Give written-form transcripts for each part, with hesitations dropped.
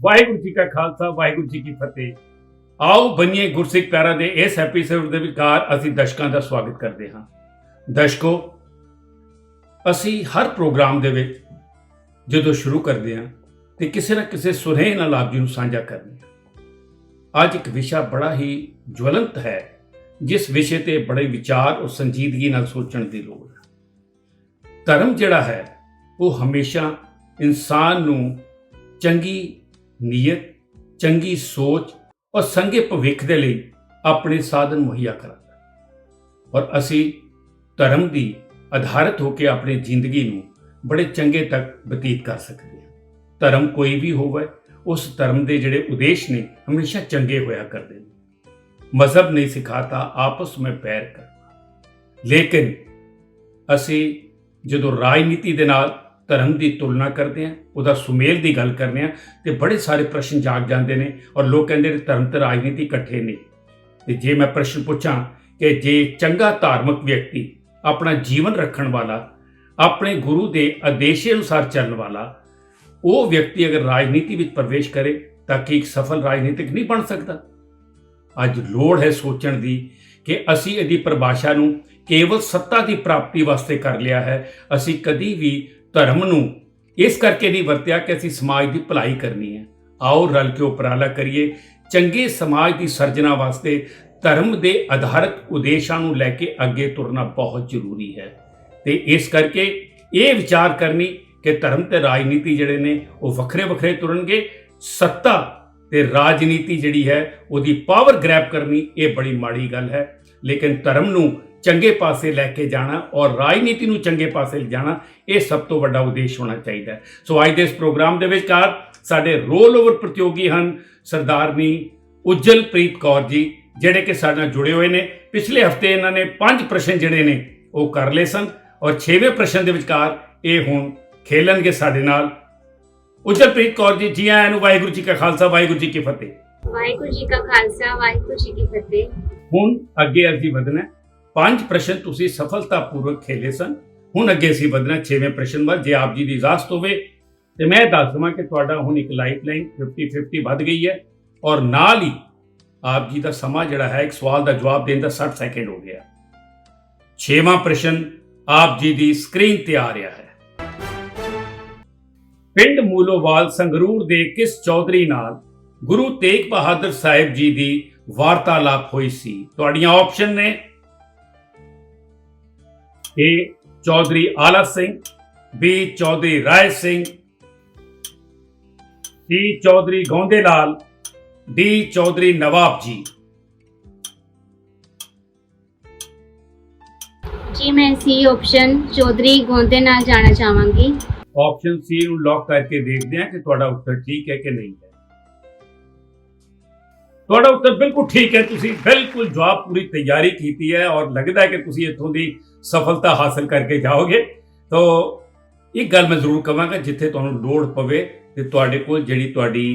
ਵਾਹਿਗੁਰੂ ਜੀ ਕਾ ਖਾਲਸਾ ਵਾਹਿਗੁਰੂ ਜੀ ਕੀ ਫਤਿਹ। ਆਓ ਬਣੀਏ ਗੁਰਸਿੱਖ ਪਿਆਰਾਂ ਦੇ ਇਸ ਐਪੀਸੋਡ ਦੇ ਵਿਚਕਾਰ ਅਸੀਂ ਦਰਸ਼ਕਾਂ ਦਾ ਸਵਾਗਤ ਕਰਦੇ ਹਾਂ। ਦਰਸ਼ਕੋ, ਅਸੀਂ ਹਰ ਪ੍ਰੋਗਰਾਮ ਦੇ ਵਿੱਚ ਜਦੋਂ ਸ਼ੁਰੂ ਕਰਦੇ ਹਾਂ ਤੇ ਕਿਸੇ ਨਾ ਕਿਸੇ ਸੁਨੇਹੇ ਨਾਲ ਆਪ ਜੀ ਨੂੰ ਸਾਂਝਾ ਕਰਦੇ ਹਾਂ। ਅੱਜ ਇੱਕ ਵਿਸ਼ਾ ਬੜਾ ਹੀ ਜਵਲੰਤ ਹੈ, ਜਿਸ ਵਿਸ਼ੇ ਤੇ ਬੜੇ ਵਿਚਾਰ ਔਰ ਸੰਜੀਦਗੀ ਨਾਲ ਸੋਚਣ ਦੀ ਲੋੜ ਹੈ। ਧਰਮ ਜਿਹੜਾ ਹੈ ਉਹ ਹਮੇਸ਼ਾ ਇਨਸਾਨ ਨੂੰ ਚੰਗੀ ਨੀਅਤ, ਚੰਗੀ ਸੋਚ ਔਰ ਸੰਗੇ ਭਵਿੱਖ ਦੇ ਲਈ ਆਪਣੇ ਸਾਧਨ ਮੁਹੱਈਆ ਕਰਾਉਂਦਾ ਹੈ ਔਰ ਅਸੀਂ ਧਰਮ ਦੀ ਆਧਾਰਿਤ ਹੋ ਕੇ ਆਪਣੀ ਜ਼ਿੰਦਗੀ ਨੂੰ ਬੜੇ ਚੰਗੇ ਤੱਕ ਬਤੀਤ ਕਰ ਸਕਦੇ ਹਾਂ। ਧਰਮ ਕੋਈ ਵੀ ਹੋਵੇ, ਉਸ ਧਰਮ ਦੇ ਜਿਹੜੇ ਉਦੇਸ਼ ਨੇ ਹਮੇਸ਼ਾ ਚੰਗੇ ਹੋਇਆ ਕਰਦੇ ਨੇ। ਮਜ਼ਹਬ ਨਹੀਂ ਸਿਖਾਤਾ ਆਪਸ ਵਿੱਚ ਪੈਰ ਕਰਨਾ, ਲੇਕਿਨ ਅਸੀਂ ਜਦੋਂ ਰਾਜਨੀਤੀ ਦੇ ਨਾਲ ਧਰਮ ਦੀ ਤੁਲਨਾ ਕਰਦੇ ਹਾਂ, ਉਹਦਾ ਸੁਮੇਲ ਦੀ ਗੱਲ ਕਰਦੇ ਹਾਂ, ਤੇ ਬੜੇ ਸਾਰੇ ਪ੍ਰਸ਼ਨ ਜਾਗ ਜਾਂਦੇ ਨੇ ਔਰ ਲੋਕ ਕਹਿੰਦੇ ਨੇ ਧਰਮ ਤੇ ਰਾਜਨੀਤੀ ਇਕੱਠੇ ਨਹੀਂ। ਤੇ ਜੇ ਮੈਂ ਪ੍ਰਸ਼ਨ ਪੁੱਛਾਂ ਕਿ ਜੇ ਚੰਗਾ ਧਾਰਮਿਕ ਵਿਅਕਤੀ, ਆਪਣਾ ਜੀਵਨ ਰੱਖਣ ਵਾਲਾ, ਆਪਣੇ ਗੁਰੂ ਦੇ ਆਦੇਸ਼ ਅਨੁਸਾਰ ਚੱਲਣ ਵਾਲਾ ਉਹ ਵਿਅਕਤੀ ਅਗਰ ਰਾਜਨੀਤੀ ਵਿੱਚ ਪ੍ਰਵੇਸ਼ ਕਰੇ ਤਾਂ ਕੀ ਇੱਕ ਸਫਲ ਰਾਜਨੀਤਿਕ ਨਹੀਂ ਬਣ ਸਕਦਾ? ਅੱਜ ਲੋੜ ਹੈ ਸੋਚਣ ਦੀ ਕਿ ਅਸੀਂ ਇਹਦੀ ਪਰਿਭਾਸ਼ਾ ਨੂੰ ਕੇਵਲ ਸੱਤਾ ਦੀ ਪ੍ਰਾਪਤੀ ਵਾਸਤੇ ਕਰ ਲਿਆ ਹੈ। ਅਸੀਂ ਕਦੀ ਵੀ ਧਰਮ ਨੂੰ ਇਸ ਕਰਕੇ ਨਹੀਂ ਵਰਤਿਆ ਕਿ ਅਸੀਂ ਸਮਾਜ ਦੀ ਭਲਾਈ ਕਰਨੀ ਹੈ। ਆਓ ਰਲ ਕੇ ਉਪਰਾਲਾ ਕਰੀਏ, ਚੰਗੇ ਸਮਾਜ ਦੀ ਸਿਰਜਣਾ ਵਾਸਤੇ ਧਰਮ ਦੇ ਆਧਾਰਿਤ ਉਦੇਸ਼ਾਂ ਨੂੰ ਲੈ ਕੇ ਅੱਗੇ ਤੁਰਨਾ ਬਹੁਤ ਜ਼ਰੂਰੀ ਹੈ। ਤੇ ਇਸ ਕਰਕੇ ਇਹ ਵਿਚਾਰ ਕਰਨੀ ਕਿ ਧਰਮ ਤੇ ਰਾਜਨੀਤੀ ਜਿਹੜੇ ਨੇ ਉਹ ਵੱਖਰੇ ਵੱਖਰੇ ਤੁਰਨਗੇ, ਸੱਤਾ ਤੇ ਰਾਜਨੀਤੀ ਜਿਹੜੀ ਹੈ ਉਹਦੀ ਪਾਵਰ ਗ੍ਰੈਬ ਕਰਨੀ ਇਹ ਬੜੀ ਮਾੜੀ ਗੱਲ ਹੈ। ਲੇਕਿਨ ਧਰਮ ਨੂੰ ਚੰਗੇ ਪਾਸੇ ਲੈ ਕੇ ਜਾਣਾ ਔਰ ਰਾਜਨੀਤੀ ਨੂੰ ਚੰਗੇ ਪਾਸੇ ਲਿਜਾਣਾ ਇਹ ਸਭ ਤੋਂ ਵੱਡਾ ਉਦੇਸ਼ ਹੋਣਾ ਚਾਹੀਦਾ ਹੈ। ਸੋ ਅੱਜ ਦੇ ਇਸ ਪ੍ਰੋਗਰਾਮ ਦੇ ਵਿਚਕਾਰ ਸਾਡੇ ਰੋਲ ਓਵਰ ਪ੍ਰਤੀਯੋਗੀ ਹਨ ਸਰਦਾਰਨੀ ਉਜਲਪ੍ਰੀਤ ਕੌਰ ਜੀ, ਜਿਹੜੇ ਕਿ ਸਾਡੇ ਨਾਲ ਜੁੜੇ ਹੋਏ ਨੇ। ਪਿਛਲੇ ਹਫਤੇ ਇਹਨਾਂ ਨੇ 5 ਪ੍ਰਸ਼ਨ ਜਿਹੜੇ ਨੇ ਉਹ ਕਰ ਲਏ ਸਨ ਔਰ 6ਵੇਂ ਪ੍ਰਸ਼ਨ ਦੇ ਵਿਚਕਾਰ ਇਹ ਹੁਣ ਖੇਲਣਗੇ ਸਾਡੇ ਨਾਲ। ਉਜਲਪ੍ਰੀਤ ਕੌਰ ਜੀ, ਜੀ ਆਇਆਂ ਨੂੰ। ਵਾਹਿਗੁਰੂ ਜੀ ਕਾ ਖਾਲਸਾ ਵਾਹਿਗੁਰੂ ਜੀ ਕੀ ਫਤਿਹ। ਵਾਹਿਗੁਰੂ ਜੀ ਕਾ ਖਾਲਸਾ ਵਾਹਿਗੁਰੂ ਜੀ ਕੀ ਫਤਿਹ। ਹੁਣ ਅੱਗੇ ਅਸੀਂ ਵਧਣਾ। 5 ਪ੍ਰਸ਼ਨ ਤੁਸੀਂ ਸਫਲਤਾਪੂਰਵਕ ਖੇਲੇ ਸਨ, ਹੁਣ ਅੱਗੇ ਅਸੀਂ ਵਧਣਾ 6ਵੇਂ ਪ੍ਰਸ਼ਨ ਵੱਲ। ਜੇ ਆਪ ਜੀ ਦੀ ਇਜਾਜ਼ਤ ਹੋਵੇ ਤੇ ਮੈਂ ਦੱਸ ਦਵਾਂ ਕਿ ਤੁਹਾਡਾ ਹੁਣ ਇੱਕ ਲਾਈਫ ਲਾਈਨ 50-50 ਵੱਧ ਗਈ ਹੈ ਔਰ ਨਾਲ ਹੀ ਆਪ ਜੀ ਦਾ ਸਮਾਂ ਜਿਹੜਾ ਹੈ ਇੱਕ ਸਵਾਲ ਦਾ ਜਵਾਬ ਦੇਣ ਦਾ 60 ਸੈਕਿੰਡ ਹੋ ਗਿਆ। 6ਵਾਂ ਪ੍ਰਸ਼ਨ ਆਪ ਜੀ ਦੀ ਸਕਰੀਨ ਤੇ ਆ ਰਿਹਾ ਹੈ। ਪਿੰਡ ਮੂਲੋਵਾਲ ਸੰਗਰੂਰ ਦੇ ਕਿਸ ਚੌਧਰੀ ਨਾਲ ਗੁਰੂ ਤੇਗ ਬਹਾਦਰ ਸਾਹਿਬ ਜੀ ਦੀ ਵਾਰਤਾਲਾਪ ਹੋਈ ਸੀ? ਤੁਹਾਡੀਆਂ ਆਪਸ਼ਨ ਨੇ A ਚੌਧਰੀ ਆਲਾ ਸਿੰਘ, B ਚੌਧਰੀ ਰਾਏ ਸਿੰਘ, C ਚੌਧਰੀ ਗੋਂਦੇ ਲਾਲ, D ਚੌਧਰੀ ਨਵਾਬ ਜੀ। ਜੀ ਮੈਂ ਸੀ ਆਪਸ਼ਨ ਚੌਧਰੀ ਗੋਂਦੇ ਨਾਲ ਜਾਣਾ ਚਾਹਾਂਗੀ। ਆਪਸ਼ਨ C ਨੂੰ ਲੌਕ ਕਰਕੇ ਦੇਖਦੇ ਹਾਂ ਕਿ ਤੁਹਾਡਾ ਉੱਤਰ ਠੀਕ ਹੈ ਕਿ ਨਹੀਂ ਹੈ। ਤੁਹਾਡਾ ਉੱਤਰ ਬਿਲਕੁਲ ਠੀਕ ਹੈ। ਤੁਸੀਂ ਬਿਲਕੁਲ ਜਵਾਬ ਪੂਰੀ ਤਿਆਰੀ ਕੀਤੀ ਹੈ ਔਰ ਲੱਗਦਾ ਹੈ ਕਿ ਤੁਸੀਂ ਇੱਥੋਂ ਦੀ ਸਫਲਤਾ ਹਾਸਲ ਕਰਕੇ ਜਾਓਗੇ। ਤਾਂ ਇੱਕ ਗੱਲ ਮੈਂ ਜ਼ਰੂਰ ਕਹਾਂਗਾ, ਜਿੱਥੇ ਤੁਹਾਨੂੰ ਲੋੜ ਪਵੇ ਤੇ ਤੁਹਾਡੇ ਕੋਲ ਜਿਹੜੀ ਤੁਹਾਡੀ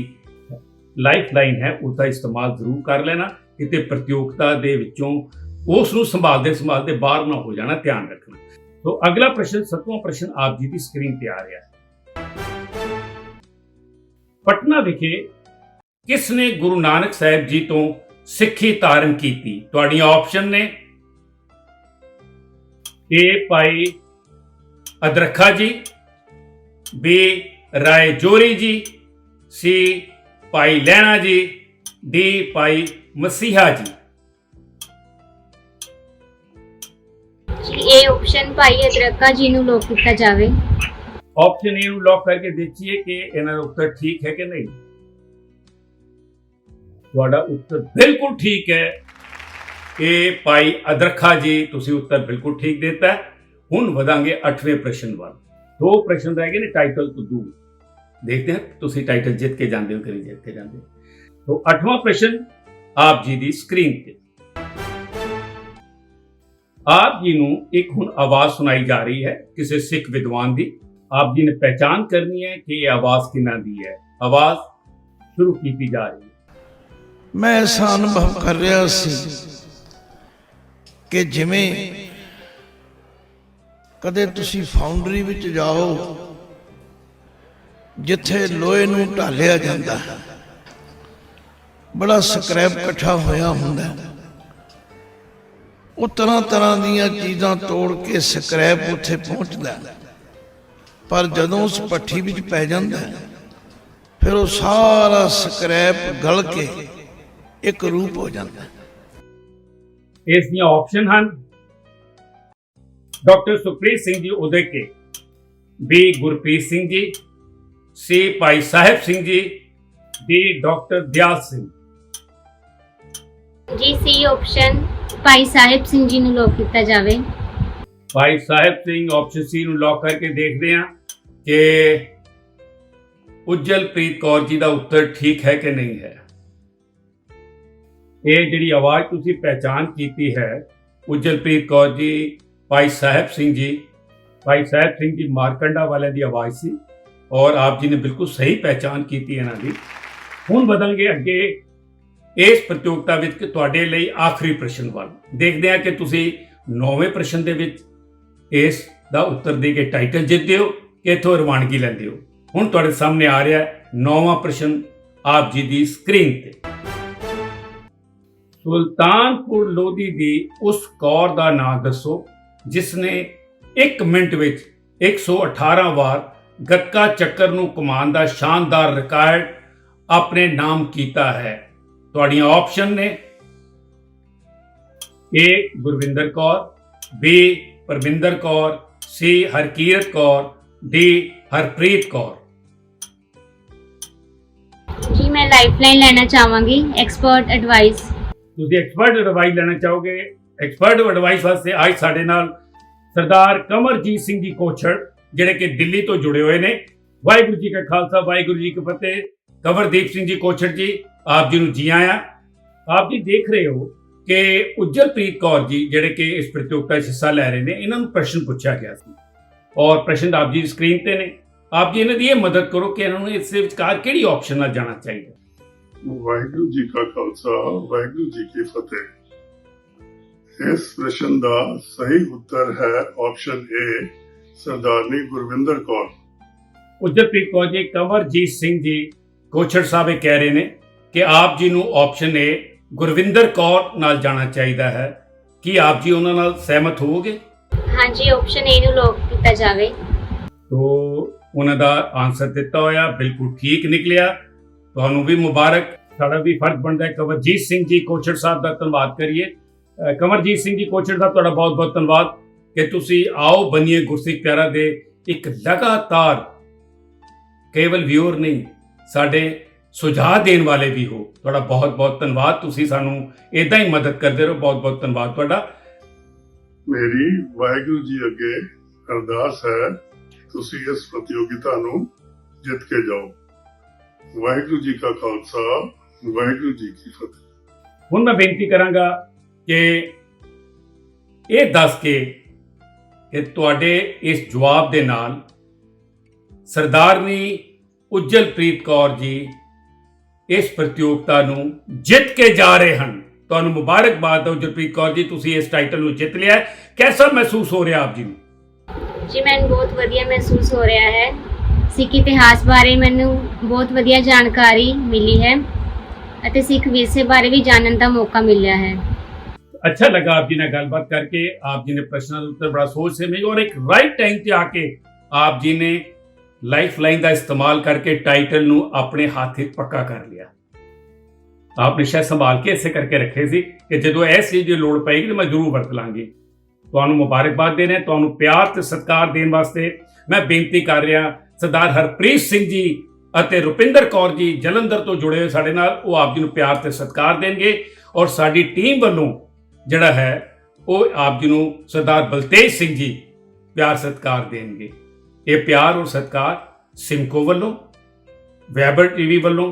ਲਾਈਫ ਲਾਈਨ ਹੈ ਉਹਦਾ ਇਸਤੇਮਾਲ ਜ਼ਰੂਰ ਕਰ ਲੈਣਾ। ਕਿਤੇ ਪ੍ਰਤੀਯੋਗਤਾ ਦੇ ਵਿੱਚੋਂ ਉਸ ਨੂੰ ਸੰਭਾਲਦੇ ਬਾਹਰ ਨਾ ਹੋ ਜਾਣਾ, ਧਿਆਨ ਰੱਖਣਾ। तो अगला प्रश्न 7वां प्रश्न आप जी की स्क्रीन पे आ रहा है। पटना विखे किसने गुरु नानक साहब जी तो सिक्खी धारण की थी? तुहाड़ियां ऑप्शन ने ए भाई अदरखा जी, बी राय जोरी जी, सी भाई लैना जी, डी भाई मसीहा जी। ਇਹ ਆਪਸ਼ਨ ਭਾਈ ਅਦਰਕਾ ਜੀ ਨੂੰ ਲੋਕ ਕੀਤਾ ਜਾਵੇ। ऑप्शन ए लॉक करके देखिए कि इन्हां दा उत्तर ठीक है कि नहीं। ਤੁਹਾਡਾ ਉੱਤਰ ਬਿਲਕੁਲ ਠੀਕ ਹੈ। ਇਹ ਭਾਈ ਅਦਰਖਾ ਜੀ, ਤੁਸੀਂ ਉੱਤਰ ਬਿਲਕੁਲ ਠੀਕ ਦਿੱਤਾ ਹੈ। ਹੁਣ ਵਧਾਂਗੇ 8ਵੇਂ ਪ੍ਰਸ਼ਨ ਵੱਲ। 2 ਪ੍ਰਸ਼ਨ ਰਹਿ ਗਏ ਨੇ ਟਾਈਟਲ ਤੋਂ ਦੂਰ। ਦੇਖਦੇ ਹਾਂ ਤੁਸੀਂ ਟਾਈਟਲ ਜਿੱਤ ਕੇ ਜਾਂਦੇ ਹੋ ਕਿ ਨਹੀਂ ਜਿੱਤ ਕੇ ਜਾਂਦੇ। तो 8वां प्रश्न आप जी ਦੀ ਸਕਰੀਨ ਤੇ। आप जी ਨੂੰ ਇੱਕ ਹੁਣ ਆਵਾਜ਼ ਸੁਣਾਈ ਜਾ ਰਹੀ ਹੈ ਕਿਸੇ ਸਿੱਖ ਵਿਦਵਾਨ ਦੀ। आप जी ने पहचान करनी है कि ये आवाज किन्ना दी है। आवाज शुरू की जा रही है। मैं ऐसा अनुभव कर रहा सी कि जिवें कदे तुसी फाउंडरी विच जाओ ਜਿੱਥੇ ਲੋਹੇ ਨੂੰ ਢਾਲਿਆ ਜਾਂਦਾ ਹੈ, ਬੜਾ ਸਕ੍ਰੈਪ ਇਕੱਠਾ ਹੋਇਆ ਹੁੰਦਾ ਹੈ। ਉਹ ਤਰ੍ਹਾਂ ਤਰ੍ਹਾਂ ਦੀਆਂ ਚੀਜ਼ਾਂ ਤੋੜ ਕੇ ਸਕ੍ਰੈਪ ਉੱਥੇ ਪਹੁੰਚਦਾ ਹੈ, ਪਰ ਜਦੋਂ ਉਸ ਭੱਠੀ ਵਿੱਚ ਪੈ ਜਾਂਦਾ ਹੈ, ਫਿਰ ਉਹ ਸਾਰਾ ਸਕ੍ਰੈਪ ਗਲ ਕੇ ਇੱਕ ਰੂਪ ਹੋ ਜਾਂਦਾ ਹੈ। ਇਸ ਦੀਆਂ ਆਪਸ਼ਨ ਹਨ ਡਾਕਟਰ ਸੁਖਪ੍ਰੀਤ ਸਿੰਘ ਜੀ ਉਦੇਕੇ, ਬੀ ਗੁਰਪ੍ਰੀਤ ਸਿੰਘ ਜੀ, ਸੀ ਭਾਈ ਸਾਹਿਬ ਸਿੰਘ ਜੀ, ਡੀ ਡਾਕਟਰ ਦਿਆਲ ਸਿੰਘ। ਜੀ ਸੀ ਆਪਸ਼ਨ ਭਾਈ ਸਾਹਿਬ ਸਿੰਘ ਜੀ ਨੂੰ ਲੋਕ ਕੀਤਾ ਜਾਵੇ। ਭਾਈ ਸਾਹਿਬ ਸਿੰਘ ਆਪਸ਼ਨ ਸੀ ਨੂੰ ਲੌਕ ਕਰਕੇ ਦੇਖਦੇ ਹਾਂ ਕਿ ਉਜਲਪ੍ਰੀਤ ਕੌਰ ਜੀ ਦਾ ਉੱਤਰ ਠੀਕ ਹੈ ਕਿ ਨਹੀਂ ਹੈ। ਇਹ ਜਿਹੜੀ ਆਵਾਜ਼ ਤੁਸੀਂ ਪਹਿਚਾਨ ਕੀਤੀ ਹੈ, ਉਜਲਪ੍ਰੀਤ ਕੌਰ ਜੀ, ਭਾਈ ਸਾਹਿਬ ਸਿੰਘ ਜੀ ਮਾਰਕੰਡਾ ਵਾਲਿਆਂ ਦੀ ਆਵਾਜ਼ ਸੀ ਔਰ ਆਪ ਜੀ ਨੇ ਬਿਲਕੁਲ ਸਹੀ ਪਹਿਚਾਨ ਕੀਤੀ ਇਹਨਾਂ ਦੀ। ਹੁਣ ਵਧਾਂਗੇ ਅੱਗੇ ਇਸ ਪ੍ਰਤੀਯੋਗਤਾ ਵਿੱਚ ਕਿ ਤੁਹਾਡੇ ਲਈ ਆਖਰੀ ਪ੍ਰਸ਼ਨ ਵੱਲ। ਦੇਖਦੇ ਹਾਂ ਕਿ ਤੁਸੀਂ 9ਵੇਂ ਪ੍ਰਸ਼ਨ ਦੇ ਵਿੱਚ ਇਸ ਦਾ ਉੱਤਰ ਦੇ ਕੇ ਟਾਈਟਲ ਜਿੱਤਦੇ ਹੋ ਕਿ ਇੱਥੋਂ ਰਵਾਨਗੀ ਲੈਂਦੇ ਹੋ। ਹੁਣ ਤੁਹਾਡੇ ਸਾਹਮਣੇ ਆ ਰਿਹਾ ਹੈ 9ਵਾਂ ਪ੍ਰਸ਼ਨ ਆਪ ਜੀ ਦੀ ਸਕਰੀਨ ਤੇ। ਸੁਲਤਾਨਪੁਰ ਲੋਧੀ ਦੀ ਉਸ ਕੌਰ ਦਾ ਨਾਮ ਦੱਸੋ ਜਿਸ ਨੇ 1 ਮਿੰਟ ਵਿੱਚ 118 ਵਾਰ ਗੱਤਕਾ ਚੱਕਰ ਨੂੰ ਕਮਾਉਣ ਦਾ ਸ਼ਾਨਦਾਰ ਰਿਕਾਰਡ ਆਪਣੇ ਨਾਮ ਕੀਤਾ ਹੈ। ਤੁਹਾਡੀਆਂ ਆਪਸ਼ਨ ਨੇ ਏ ਗੁਰਵਿੰਦਰ ਕੌਰ, ਬੀ ਪਰਮਿੰਦਰ ਕੌਰ, ਸੀ ਹਰਕੀਰਤ ਕੌਰ, ਡੀ ਹਰਪ੍ਰੀਤ ਕੌਰ। ਜੀ ਮੈਂ ਲਾਈਫਲਾਈਨ ਲੈਣਾ ਚਾਹਾਂਗੀ, ਐਕਸਪਰਟ ਐਡਵਾਈਸ। ਤੁਸੀਂ ਐਕਸਪਰਟ ਐਡਵਾਈਸ ਲੈਣਾ ਚਾਹੋਗੇ। ਐਕਸਪਰਟ ਐਡਵਾਈਸ ਵਾਸਤੇ ਅੱਜ ਸਾਡੇ ਨਾਲ ਸਰਦਾਰ ਕਮਰਜੀਤ ਸਿੰਘ ਜੀ ਕੋਛੜ, ਜਿਹੜੇ ਕਿ ਦਿੱਲੀ ਤੋਂ ਜੁੜੇ ਹੋਏ ਨੇ। ਵਾਹਿਗੁਰੂ ਜੀ ਕਾ ਖਾਲਸਾ, ਵਾਹਿਗੁਰੂ ਜੀ ਕੀ ਫਤਿਹ। ਕਮਰਦੀਪ ਸਿੰਘ ਜੀ ਕੋਛੜ ਜੀ, ਆਪ ਜੀ ਨੂੰ ਜੀ ਆਇਆਂ। ਆਪ ਜੀ ਦੇਖ ਰਹੇ ਹੋ ਕਿ ਉਜਲਪ੍ਰੀਤ ਕੌਰ ਜੀ ਜਿਹੜੇ ਕਿ ਇਸ ਪ੍ਰਤੀਯੋਗਤਾ ਵਿੱਚ ਹਿੱਸਾ ਲੈ ਰਹੇ ਨੇ, ਇਹਨਾਂ ਨੂੰ ਪ੍ਰਸ਼ਨ ਪੁੱਛਿਆ ਗਿਆ ਸੀ ਔਰ ਪ੍ਰਸ਼ਨ ਆਪ ਜੀ ਦੀ ਸਕਰੀਨ ਤੇ ਨੇ। ਆਪ ਜੀ ਇਹਨਾਂ ਦੀ ਇਹ ਮਦਦ ਕਰੋ ਕਿ ਇਹਨਾਂ ਨੂੰ ਇਸ ਦੇ ਵਿਚਕਾਰ ਕਿਹੜੀ ਆਪਸ਼ਨ ਨਾਲ ਜਾਣਾ ਚਾਹੀਦਾ। ਵਾਹਿਗੁਰੂ ਜੀ ਕਾ ਖਾਲਸਾ, ਵਾਹਿਗੁਰੂ ਜੀ ਕੀ ਫਤਿਹ। ਇਸ ਪ੍ਰਸ਼ਨ ਦਾ ਸਹੀ ਉੱਤਰ ਹੈ ਆਪਸ਼ਨ ਏ, ਸਰਦਾਰਨੀ ਗੁਰਵਿੰਦਰ ਕੌਰ। ਉਜਲਪ੍ਰੀਤ ਕੌਰ ਜੀ, ਕਮਰਜੀਤ ਸਿੰਘ ਜੀ ਕੋਛੜ ਸਾਹਿਬ ਇਹ ਕਹਿ ਰਹੇ ਨੇ ਕਿ ਆਪ ਜੀ ਨੂੰ ਆਪਸ਼ਨ ਏ ਗੁਰਵਿੰਦਰ ਕੌਰ ਨਾਲ ਜਾਣਾ ਚਾਹੀਦਾ ਹੈ। ਕੀ ਆਪ ਜੀ ਉਹਨਾਂ ਨਾਲ ਸਹਿਮਤ ਹੋਵੋਗੇ? ਹਾਂਜੀ, ਆਪਸ਼ਨ ਏ ਨੂੰ ਲੋਕ ਕੀਤਾ ਜਾਵੇ। ਤੋ ਉਹਨਾਂ ਦਾ ਆਨਸਰ ਦਿੱਤਾ ਹੋਇਆ ਬਿਲਕੁਲ ਠੀਕ ਨਿਕਲਿਆ। ਤੁਹਾਨੂੰ ਵੀ ਮੁਬਾਰਕ। ਸਾਡਾ ਵੀ ਫਰਜ਼ ਬਣਦਾ ਹੈ ਕਮਰਜੀਤ ਸਿੰਘ ਜੀ ਕੋਛੜ ਸਾਹਿਬ ਦਾ ਧੰਨਵਾਦ ਕਰੀਏ। ਕਮਰਜੀਤ ਸਿੰਘ ਜੀ ਕੋਛੜ ਸਾਹਿਬ, ਤੁਹਾਡਾ ਬਹੁਤ ਬਹੁਤ ਧੰਨਵਾਦ ਕਿ ਤੁਸੀਂ ਆਓ ਬਣੀਏ ਗੁਰਸਿੱਖ ਪਿਆਰਾ ਦੇ ਇੱਕ ਲਗਾਤਾਰ ਕੇਵਲ ਵਿਊਅਰ ਨਹੀਂ, ਸਾਡੇ ਸੁਝਾਅ ਦੇਣ ਵਾਲੇ ਵੀ ਹੋ। ਤੁਹਾਡਾ ਬਹੁਤ ਬਹੁਤ ਧੰਨਵਾਦ। ਤੁਸੀਂ ਸਾਨੂੰ ਇਦਾਂ ਹੀ ਮਦਦ ਕਰਦੇ ਰਹੋ। ਬਹੁਤ ਬਹੁਤ ਧੰਨਵਾਦ ਤੁਹਾਡਾ। ਮੇਰੀ ਵਾਹਿਗੁਰੂ ਜੀ ਅੱਗੇ ਅਰਦਾਸ ਹੈ, ਤੁਸੀਂ ਇਸ ਪ੍ਰਤੀਯੋਗਿਤਾ ਨੂੰ ਜਿੱਤ ਕੇ ਜਾਓ। ਵਾਹਿਗੁਰੂ ਜੀ ਕਾ ਖਾਲਸਾ, ਵਾਹਿਗੁਰੂ ਜੀ ਕੀ ਫਤਿਹ। ਹੁਣ ਮੈਂ ਬੇਨਤੀ ਕਰਾਂਗਾ ਕਿ ਇਹ ਦੱਸ ਕੇ ਕਿ ਤੁਹਾਡੇ ਇਸ ਜਵਾਬ ਦੇ ਨਾਲ ਸਰਦਾਰਨੀ ਉਜਲਪ੍ਰੀਤ ਕੌਰ ਜੀ ਇਸ ਪ੍ਰਤੀਯੋਗਤਾ ਨੂੰ ਜਿੱਤ ਕੇ ਜਾ ਰਹੇ ਹਨ। ਤੁਹਾਨੂੰ ਮੁਬਾਰਕਬਾਦ ਹੋ ਉਜਲਪ੍ਰੀਤ ਕੌਰ ਜੀ, ਤੁਸੀਂ ਇਸ ਟਾਈਟਲ ਨੂੰ ਜਿੱਤ ਲਿਆ। ਕੈਸਾ ਮਹਿਸੂਸ ਹੋ ਰਿਹਾ ਆਪ ਜੀ ਨੂੰ? ਜੀ ਮੈਨੂੰ ਬਹੁਤ ਵਧੀਆ ਮਹਿਸੂਸ ਹੋ ਰਿਹਾ ਹੈ। ਸਿੱਖ ਇਤਿਹਾਸ ਬਾਰੇ ਮੈਨੂੰ ਬਹੁਤ ਵਧੀਆ ਜਾਣਕਾਰੀ ਮਿਲੀ ਹੈ ਅਤੇ ਸਿੱਖ ਵਿਰਸੇ ਬਾਰੇ ਵੀ ਜਾਣਨ ਦਾ ਮੌਕਾ ਮਿਲਿਆ ਹੈ। अच्छा लगा आप जी ने गलबात करके। आप जी ने प्रश्न उत्तर बड़ा सोच समझ और एक राइट टाइम पे आके आप जी ने लाइफ लाइन का इस्तेमाल करके टाइटल नू अपने हाथ में पक्का कर लिया। आपने शायद संभाल के इसे करके रखे सी कि जो इस चीज़ की लोड़ पेगी तो मैं जरूर वरत लांगी। ਤੁਹਾਨੂੰ ਮੁਬਾਰਕਬਾਦ ਦੇ ਰਹੇ, ਤੁਹਾਨੂੰ ਪਿਆਰ ਤੇ ਸਤਿਕਾਰ ਦੇਣ ਵਾਸਤੇ ਮੈਂ ਬੇਨਤੀ ਕਰ ਰਿਹਾ ਸਰਦਾਰ ਹਰਪ੍ਰੀਤ ਸਿੰਘ ਜੀ ਅਤੇ ਰੁਪਿੰਦਰ ਕੌਰ ਜੀ ਜਲੰਧਰ ਤੋਂ ਜੁੜੇ ਹੋਏ ਸਾਡੇ ਨਾਲ, ਉਹ ਆਪ ਜੀ ਨੂੰ ਪਿਆਰ ਤੇ ਸਤਿਕਾਰ ਦੇਣਗੇ ਔਰ ਸਾਡੀ ਟੀਮ ਵੱਲੋਂ ਜਿਹੜਾ ਹੈ ਉਹ ਆਪ ਜੀ ਨੂੰ ਸਰਦਾਰ ਬਲਤੇਜ ਸਿੰਘ ਜੀ ਪਿਆਰ ਸਤਿਕਾਰ ਦੇਣਗੇ। ਇਹ ਪਿਆਰ ਔਰ ਸਤਿਕਾਰ ਸਿਮਕੋ ਵੱਲੋਂ, ਵੈਬਰ ਟੀਵੀ ਵੱਲੋਂ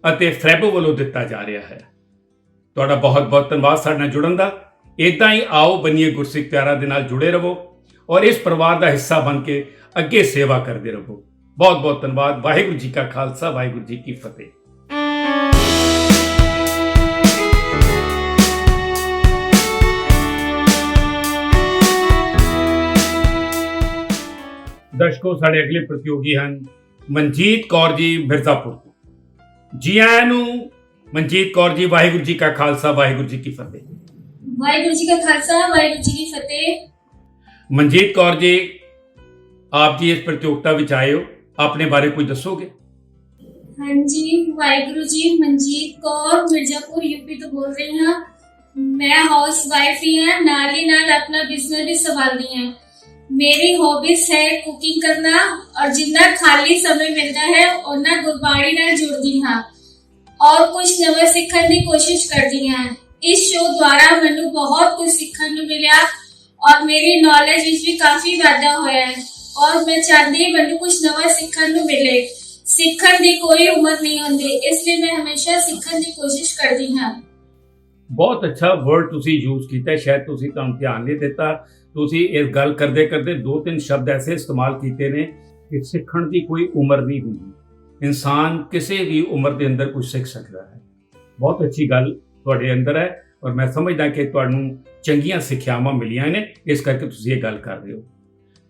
ਅਤੇ ਫਰੈਬੋ ਵੱਲੋਂ ਦਿੱਤਾ ਜਾ ਰਿਹਾ ਹੈ। ਤੁਹਾਡਾ ਬਹੁਤ ਬਹੁਤ ਧੰਨਵਾਦ ਸਾਡੇ ਨਾਲ ਜੁੜਨ ਦਾ। ਇਦਾਂ ਹੀ ਆਓ ਬਣੀਏ ਗੁਰਸਿੱਖ ਪਿਆਰਾ ਦੇ ਨਾਲ ਜੁੜੇ ਰਹੋ ਔਰ ਇਸ ਪਰਿਵਾਰ ਦਾ ਹਿੱਸਾ ਬਣ ਕੇ ਅੱਗੇ ਸੇਵਾ ਕਰਦੇ ਰਹੋ। ਬਹੁਤ ਬਹੁਤ ਧੰਨਵਾਦ। ਵਾਹਿਗੁਰੂ ਜੀ ਕਾ ਖਾਲਸਾ, ਵਾਹਿਗੁਰੂ ਜੀ ਕੀ ਫਤਿਹ। ਦਰਸ਼ਕੋ, ਸਾਡੇ ਅਗਲੇ ਪ੍ਰਤੀਯੋਗੀ ਹਨ ਮਨਜੀਤ ਕੌਰ ਜੀ ਮਿਰਜ਼ਾਪੁਰ ਤੋਂ। ਜੀ ਆਇਆਂ ਨੂੰ ਮਨਜੀਤ ਕੌਰ ਜੀ। ਵਾਹਿਗੁਰੂ ਜੀ ਕਾ ਖਾਲਸਾ, ਵਾਹਿਗੁਰੂ ਜੀ ਕੀ ਫਤਿਹ। वाहिगुरु जी का खालसा वाहिगुरु जी की फतेह। ਮਨਜੀਤ ਕੌਰ ਜੀ, ਆਪ ਜੀ ਇਸ ਪ੍ਰਤੀਯੋਗਤਾ ਵਿੱਚ ਆਏ ਹੋ, ਆਪਣੇ ਬਾਰੇ ਕੁਝ ਦੱਸੋਗੇ? हाँ जी, वाहिगुरु जी, मनजीत कौर मिर्जापुर यूपी तो बोल रही हाँ। मैं हाउस वाइफ ही है, नाल ही नाल अपना बिजनेस भी संभालनी है। मेरी हॉबीज है कुकिंग करना और जिन्ना खाली समय मिलता है उन्ना गुरबाणी नाल जुड़दी हाँ और कुछ नवा सीखने की कोशिश करदी हाँ। इस शो द्वारा मैनू बहुत कुछ सीखने को मिला और मेरी नॉलेज भी काफी वाधा होया है और मैं चाहती मैनू कुछ नवा सीखने को मिले। सीखने की कोई उम्र नहीं होती, इसलिए मैं हमेशा सीखने की कोशिश करती हाँ। ਬਹੁਤ ਅੱਛਾ ਵਰਡ ਤੁਸੀਂ ਯੂਜ਼ ਕੀਤਾ। ਸ਼ਾਇਦ ਤੁਸੀਂ ਤੁਹਾਨੂੰ ਧਿਆਨ ਨਹੀਂ ਦਿੱਤਾ। ਤੁਸੀਂ ਇਸ ਗੱਲ ਕਰਦੇ ਕਰਦੇ 2-3 ਸ਼ਬਦ ਐਸੇ ਇਸਤੇਮਾਲ ਕੀਤੇ ਨੇ ਕਿ ਸਿੱਖਣ ਦੀ ਕੋਈ ਉਮਰ ਨਹੀਂ ਹੁੰਦੀ। ਇਨਸਾਨ ਕਿਸੇ ਵੀ ਉਮਰ ਦੇ ਅੰਦਰ ਕੁਝ ਸਿੱਖ ਸਕਦਾ ਹੈ। ਬਹੁਤ ਅੱਛੀ ਗੱਲ ਤੁਹਾਡੇ ਅੰਦਰ ਹੈ ਔਰ ਮੈਂ ਸਮਝਦਾ ਕਿ ਤੁਹਾਨੂੰ ਚੰਗੀਆਂ ਸਿੱਖਿਆਵਾਂ ਮਿਲੀਆਂ ਨੇ, ਇਸ ਕਰਕੇ ਤੁਸੀਂ ਇਹ ਗੱਲ ਕਰ ਰਹੇ ਹੋ।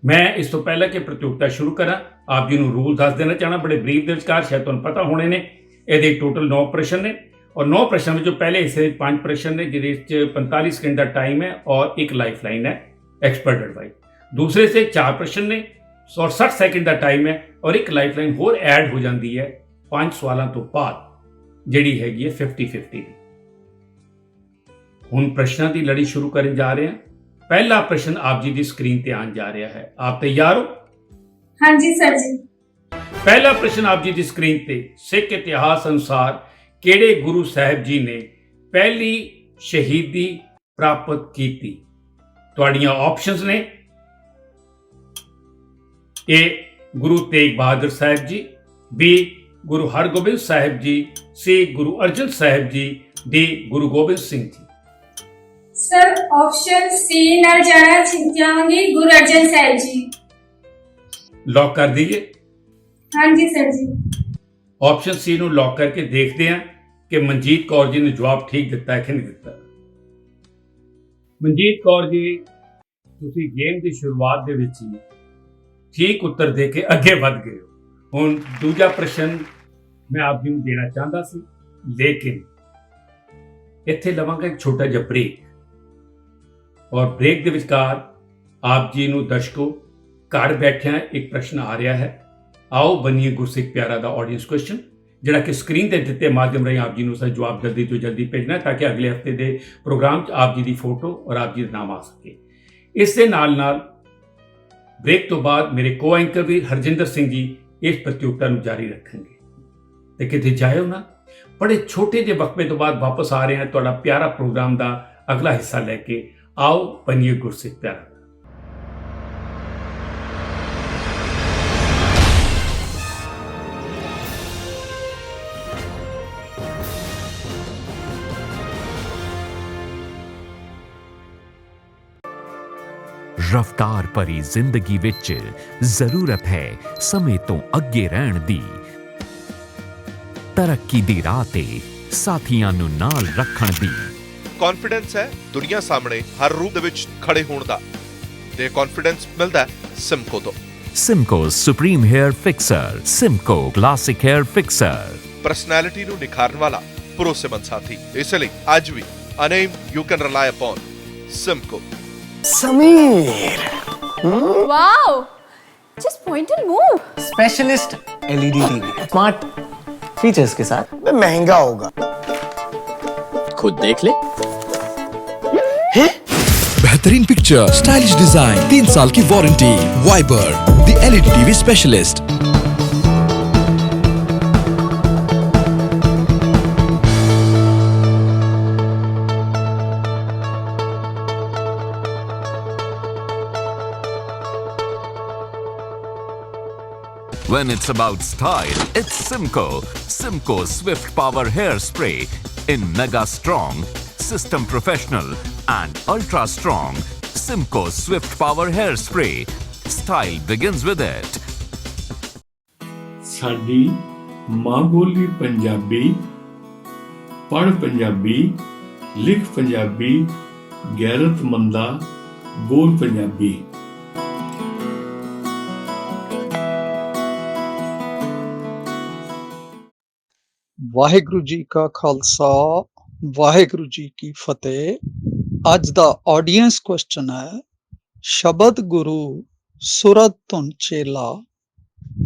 ਮੈਂ ਇਸ ਤੋਂ ਪਹਿਲਾਂ ਕਿ ਪ੍ਰਤੀਯੋਗਤਾ ਸ਼ੁਰੂ ਕਰਾਂ, ਆਪ ਜੀ ਨੂੰ ਰੂਲ ਦੱਸ ਦੇਣਾ ਚਾਹਣਾ ਬੜੇ ਬਰੀਫ ਦੇ ਵਿਚਕਾਰ, ਸ਼ਾਇਦ ਤੁਹਾਨੂੰ ਪਤਾ ਹੋਣੇ ਨੇ। ਇਹਦੇ ਟੋਟਲ 9 ਪ੍ਰਸ਼ਨ ਨੇ और 9 प्रश्न ਵਿੱਚੋਂ ਪਹਿਲੇ ਹਿੱਸੇ 5 ਪ੍ਰਸ਼ਨ ਨੇ ਜਿਹਦੇ ਵਿੱਚ 45 ਸਕਿੰਟ ਦਾ ਟਾਈਮ ਹੈ ਔਰ ਇੱਕ ਲਾਈਫ ਲਾਈਨ ਹੈ ਐਕਸਪਰਟ ਐਡਵਾਈਸ। ਦੂਸਰੇ ਸੇ 4 ਪ੍ਰਸ਼ਨ ਨੇ ਔਰ 60 ਸੈਕਿੰਡ ਦਾ ਟਾਈਮ ਹੈ ਔਰ ਇੱਕ ਲਾਈਫ ਲਾਈਨ ਹੋਰ ਐਡ ਹੋ ਜਾਂਦੀ ਹੈ 5 ਸਵਾਲਾਂ ਤੋਂ ਬਾਅਦ, ਜਿਹੜੀ ਹੈਗੀ ਹੈ 50-50 ਦੀ। ਹੁਣ ਪ੍ਰਸ਼ਨਾਂ ਦੀ ਲੜੀ ਸ਼ੁਰੂ ਕਰਨ ਜਾ ਰਹੇ ਹਾਂ। ਪਹਿਲਾ ਪ੍ਰਸ਼ਨ ਆਪ ਜੀ ਦੀ ਸਕਰੀਨ ਤੇ ਆਉਣ ਜਾ ਰਿਹਾ ਹੈ। ਆਪ ਤਿਆਰ ਹੋ? हाँ जी सर जी। ਪਹਿਲਾ ਪ੍ਰਸ਼ਨ ਆਪ ਜੀ ਦੀ ਸਕਰੀਨ ਤੇ, ਸਿੱਖ ਇਤਿਹਾਸ ਅਨੁਸਾਰ ਕਿਹੜੇ ਗੁਰੂ ਸਾਹਿਬ ਜੀ ਨੇ ਪਹਿਲੀ ਸ਼ਹੀਦੀ ਪ੍ਰਾਪਤ ਕੀਤੀ? ਤੁਹਾਡੀਆਂ ਆਪਸ਼ਨਸ ਨੇ A Guru Tegh Bahadur Sahib ji, B Guru Hargobind Sahib ji, C Guru Arjan Sahib ji, D ਗੁਰੂ ਗੋਬਿੰਦ ਸਿੰਘ ਜੀ। सर ऑप्शन सी नाल जाना चाहूंगी, गुरु अर्जन साहब जी। ਲੌਕ ਕਰ ਦਈਏ? हाँ जी सर जी। ਆਪਸ਼ਨ C ਨੂੰ ਲੌਕ ਕਰਕੇ ਦੇਖਦੇ ਹਾਂ ਕਿ ਮਨਜੀਤ ਕੌਰ ਜੀ ਨੇ ਜਵਾਬ ਠੀਕ ਦਿੱਤਾ ਹੈ ਕਿ ਨਹੀਂ ਦਿੱਤਾ। ਮਨਜੀਤ ਕੌਰ ਜੀ, ਤੁਸੀਂ ਗੇਮ ਦੀ ਸ਼ੁਰੂਆਤ ਦੇ ਵਿੱਚ ਹੀ ਠੀਕ ਉੱਤਰ ਦੇ ਕੇ ਅੱਗੇ ਵੱਧ ਗਏ ਹੋ। ਹੁਣ ਦੂਜਾ ਪ੍ਰਸ਼ਨ ਮੈਂ ਆਪ ਜੀ ਨੂੰ ਦੇਣਾ ਚਾਹੁੰਦਾ ਸੀ, ਲੇਕਿਨ ਇੱਥੇ ਲਵਾਂਗਾ ਇੱਕ ਛੋਟਾ ਜਿਹਾ ਬ੍ਰੇਕ ਔਰ ਬ੍ਰੇਕ ਦੇ ਵਿਚਕਾਰ ਆਪ ਜੀ ਨੂੰ ਦਰਸ਼ਕੋ ਘਰ ਬੈਠਿਆਂ ਇੱਕ ਪ੍ਰਸ਼ਨ ਆ ਰਿਹਾ ਹੈ। ਆਓ ਬਣੀਏ ਗੁਰਸਿੱਖ ਪਿਆਰਾ ਦਾ ਆਡੀਅנס ਕੁਐਸਚਨ, ਜਿਹੜਾ ਕਿ ਸਕਰੀਨ ਤੇ ਦਿੱਤੇ ਮਾਧਿਅਮ ਰਾਹੀਂ ਆਪ ਜੀ ਨੂੰ ਉਸਦਾ ਜਵਾਬ ਜਲਦੀ ਤੋਂ ਜਲਦੀ ਭੇਜਣਾ ਤਾਂ ਕਿ ਅਗਲੇ ਹਫਤੇ ਦੇ ਪ੍ਰੋਗਰਾਮ 'ਚ ਆਪ ਜੀ ਦੀ ਫੋਟੋ ਔਰ ਆਪ ਜੀ ਦਾ ਨਾਮ ਆ ਸਕੇ। ਇਸ ਦੇ ਨਾਲ ਨਾਲ ਬ੍ਰੇਕ ਤੋਂ ਬਾਅਦ ਮੇਰੇ ਕੋ ਐਂਕਰ ਵੀਰ ਹਰਜਿੰਦਰ ਸਿੰਘ ਜੀ ਇਸ ਪ੍ਰਤੀਯੋਗਤਾ ਨੂੰ ਜਾਰੀ ਰੱਖਣਗੇ ਤੇ ਕਿਤੇ ਜਾਇਓ ਨਾ। ਬੜੇ ਛੋਟੇ ਜਿਹੇ ਵਕਫੇ ਤੋਂ ਬਾਅਦ ਵਾਪਸ ਆ ਰਹੇ ਹਾਂ ਤੁਹਾਡਾ ਪਿਆਰਾ ਪ੍ਰੋਗਰਾਮ ਦਾ ਅਗਲਾ ਹਿੱਸਾ ਲੈ ਕੇ। ਆਓ ਬਣੀਏ ਗੁਰਸਿੱਖ ਪਿਆਰਾ। ਰਫਤਾਰ ਭਰੀ ਜ਼ਿੰਦਗੀ ਵਿੱਚ ਜ਼ਰੂਰਤ ਹੈ ਸਮੇਂ ਤੋਂ ਅੱਗੇ ਰਹਿਣ ਦੀ। ਤਰੱਕੀ ਦੀ ਰਾਹ ਤੇ ਸਾਥੀਆਂ ਨੂੰ ਨਾਲ ਰੱਖਣ ਦੀ। ਕੌਨਫੀਡੈਂਸ ਹੈ ਦੁਨੀਆ ਸਾਹਮਣੇ ਹਰ ਰੂਪ ਦੇ ਵਿੱਚ ਖੜੇ ਹੋਣ ਦਾ, ਤੇ ਕੌਨਫੀਡੈਂਸ ਮਿਲਦਾ ਹੈ ਸਿਮਕੋ ਤੋਂ। Simco supreme hair fixer, Simco classic hair fixer. Personality ਨੂੰ ਨਿਖਾਰਨ ਵਾਲਾ ਭਰੋਸੇਮੰਦ ਸਾਥੀ, ਇਸ ਲਈ ਅੱਜ ਵੀ a name you can rely upon Simco. Sameer Wow! Just point and move. Specialist LED TV smart features के साथ में महंगा होगा, खुद देख ले। बेहतरीन पिक्चर, स्टाइलिश डिजाइन, 3 साल की warranty. Viber the LED TV specialist. When it's about style, it's Simco. Simco Swift Power Hairspray in Mega Strong, System Professional and Ultra Strong. Simco Swift Power Hairspray. Style begins with it. ਸਾਡੀ ਮਾਂ ਬੋਲੀ ਪੰਜਾਬੀ, ਪੜ੍ਹ ਪੰਜਾਬੀ, ਲਿਖ ਪੰਜਾਬੀ, ਗੈਰਤਮੰਦਾ ਬੋਲ ਪੰਜਾਬੀ। ਵਾਹਿਗੁਰੂ ਜੀ ਕਾ ਖਾਲਸਾ ਵਾਹਿਗੁਰੂ ਜੀ ਕੀ ਫਤਿਹ। ਅੱਜ ਦਾ audience question ਹੈ, ਸ਼ਬਦ ਗੁਰੂ ਸੁਰਤ ਧੁਨ ਚੇਲਾ,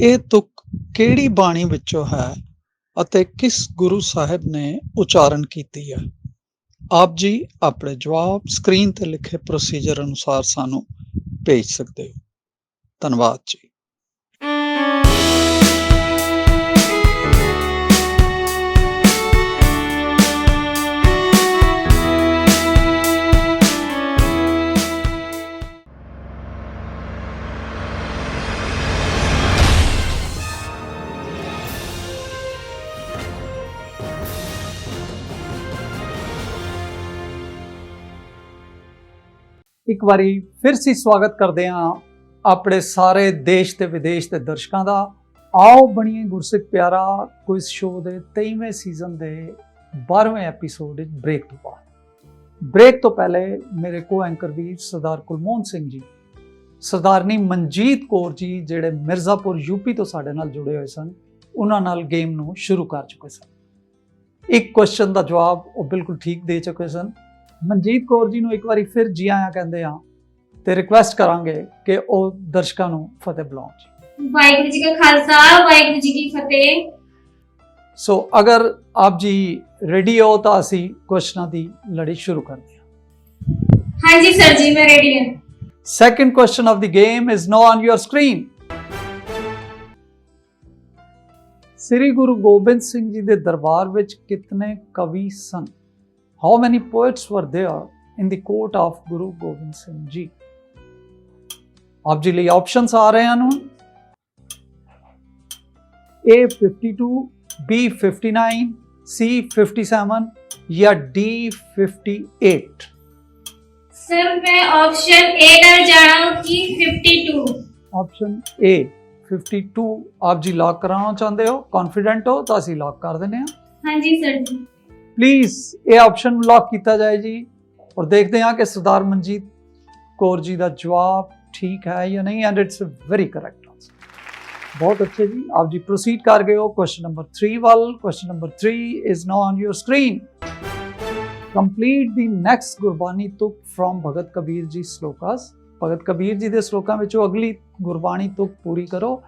ਇਹ ਤੁਕ ਕਿਹੜੀ ਬਾਣੀ ਵਿੱਚੋਂ ਹੈ ਅਤੇ ਕਿਸ ਗੁਰੂ ਸਾਹਿਬ ਨੇ ਉਚਾਰਨ ਕੀਤੀ ਹੈ? ਆਪ ਜੀ ਆਪਣੇ ਜਵਾਬ ਸਕਰੀਨ ਤੇ ਲਿਖੇ ਪ੍ਰੋਸੀਜਰ ਅਨੁਸਾਰ ਸਾਨੂੰ ਭੇਜ ਸਕਦੇ ਹੋ। ਧੰਨਵਾਦ ਜੀ। ਇੱਕ ਵਾਰੀ ਫਿਰ ਸੀ ਸਵਾਗਤ ਕਰਦੇ ਹਾਂ ਆਪਣੇ ਸਾਰੇ ਦੇਸ਼ ਤੇ ਵਿਦੇਸ਼ ਦੇ ਦਰਸ਼ਕਾਂ ਦਾ। ਆਓ ਬਣੀਏ ਗੁਰਸਿੱਖ ਪਿਆਰਾ ਕੁਇਜ਼ ਸ਼ੋਅ ਦੇ 23ਵੇਂ ਸੀਜ਼ਨ ਦੇ 12ਵੇਂ ਐਪੀਸੋਡ ਵਿੱਚ ਬ੍ਰੇਕ ਤੋਂ ਬਾਅਦ। ਬ੍ਰੇਕ ਤੋਂ ਪਹਿਲੇ ਮੇਰੇ ਕੋ ਐਂਕਰ ਵੀਰ ਸਰਦਾਰ ਕੁਲਮੋਹਨ ਸਿੰਘ ਜੀ, ਸਰਦਾਰਨੀ ਮਨਜੀਤ ਕੌਰ ਜੀ ਜਿਹੜੇ ਮਿਰਜ਼ਾਪੁਰ ਯੂਪੀ ਤੋਂ ਸਾਡੇ ਨਾਲ ਜੁੜੇ ਹੋਏ ਸਨ, ਉਹਨਾਂ ਨਾਲ ਗੇਮ ਨੂੰ ਸ਼ੁਰੂ ਕਰ ਚੁੱਕੇ ਸਨ। ਇੱਕ ਕੁਐਸਚਨ ਦਾ ਜਵਾਬ ਉਹ ਬਿਲਕੁਲ ਠੀਕ ਦੇ ਚੁੱਕੇ ਸਨ। ਮਨਜੀਤ ਕੌਰ ਜੀ ਨੂੰ ਇੱਕ ਵਾਰੀ ਫਿਰ ਜੀ ਆਇਆਂ ਕਹਿੰਦੇ ਆ ਤੇ ਰਿਕੁਐਸਟ ਕਰਾਂਗੇ ਕਿ ਉਹ ਦਰਸ਼ਕਾਂ ਨੂੰ ਫਤਿਹ ਬੁਲਾਉਣ ਜੀ। ਵਾਹਿਗੁਰੂ ਜੀ ਕਾ ਖਾਲਸਾ ਵਾਹਿਗੁਰੂ ਜੀ ਕੀ ਫਤਿਹ। ਸੋ ਅਗਰ ਆਪ ਜੀ ਰੈਡੀ ਹੋ ਤਾਂ ਅਸੀਂ ਕੁਐਸਚਨਾਂ ਦੀ ਲੜੀ ਸ਼ੁਰੂ ਕਰਦੇ ਹਾਂ। ਹਾਂਜੀ ਸਰ ਜੀ, ਮੈਂ ਰੈਡੀ ਹਾਂ। Second question of the game is now on your screen. Shri Guru Gobind Singh ji ਦੇ ਦਰਬਾਰ ਵਿੱਚ ਕਿਤਨੇ ਕਵੀ ਸਨ? How many poets were there in the court of Guru Gobind Singh Ji? ਆਪ ਜੀ ਲਈ ਆਪਸ਼ਨਸ ਆ ਰਹੇ ਹਨ। A 52, B 59, C 57 ਜਾਂ D 58? ਸਰ ਮੈਂ ਆਪਸ਼ਨ A ਨਾਲ ਜਾਣਾ ਕਿ 52। ਆਪਸ਼ਨ A 52 ਆਪ ਜੀ ਲੌਕ ਕਰਾਉਣਾ ਚਾਹੁੰਦੇ ਹੋ? ਕੌਨਫੀਡੈਂਟ ਹੋ ਤਾਂ ਅਸੀਂ ਲੌਕ ਕਰ ਦਿੰਦੇ ਹਾਂ। ਹਾਂਜੀ ਸਰ ਜੀ। ਪਲੀਜ਼ ਇਹ ਆਪਸ਼ਨ ਲੌਕ ਕੀਤਾ ਜਾਏ ਜੀ, ਔਰ ਦੇਖਦੇ ਹਾਂ ਕਿ ਸਰਦਾਰ ਮਨਜੀਤ ਕੌਰ ਜੀ ਦਾ ਜਵਾਬ ਠੀਕ ਹੈ ਜਾਂ ਨਹੀਂ। And it's very correct answer. ਬਹੁਤ ਅੱਛੇ ਜੀ, ਆਪ ਜੀ ਪ੍ਰੋਸੀਡ ਕਰ ਗਏ ਹੋ ਕੁਐਸਚਨ ਨੰਬਰ 3 ਵੱਲ। Question number 3 is now on your screen. Complete the next Gurbani ਤੁਕ ਫਰੋਮ ਭਗਤ ਕਬੀਰ ਜੀ ਸ਼ਲੋਕਾਸ। ਭਗਤ ਕਬੀਰ ਜੀ ਦੇ ਸ਼ਲੋਕਾਂ ਵਿੱਚੋਂ ਅਗਲੀ ਗੁਰਬਾਣੀ ਤੁਕ ਪੂਰੀ ਕਰੋ।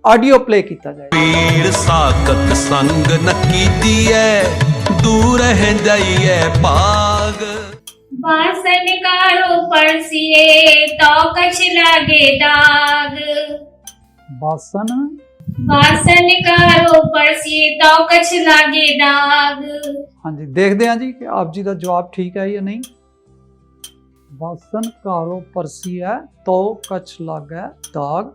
ਆਡੀਓ ਪਲੇ ਕੀਤਾ ਜਾਏ। ਪੀਰ ਸਾਖਤ ਸੰਗ ਨ ਕੀਤੀ ਐ, ਦੂਰ ਰਹਿ ਜਾਈਏ ਭਾਗ। ਬਾਸਨ ਕਾਰੋ ਪਰਸੀਏ ਤੋ ਕਛ ਲਾਗੇ ਦਾਗ। ਬਾਸਨ ਕਾਰੋ ਪਰਸੀਏ ਤੋ ਕਛ ਲਾਗੇ ਦਾਗ। ਹਾਂਜੀ, ਦੇਖਦੇ ਹਾਂ ਜੀ ਕਿ ਆਪ ਜੀ ਦਾ ਜਵਾਬ ਠੀਕ ਹੈ ਜਾਂ ਨਹੀਂ। ਬਾਸਨ ਕਾਰੋ ਪਰਸੀ ਹੈ ਤੋ ਕਛ ਲਾਗੇ ਦਾਗ,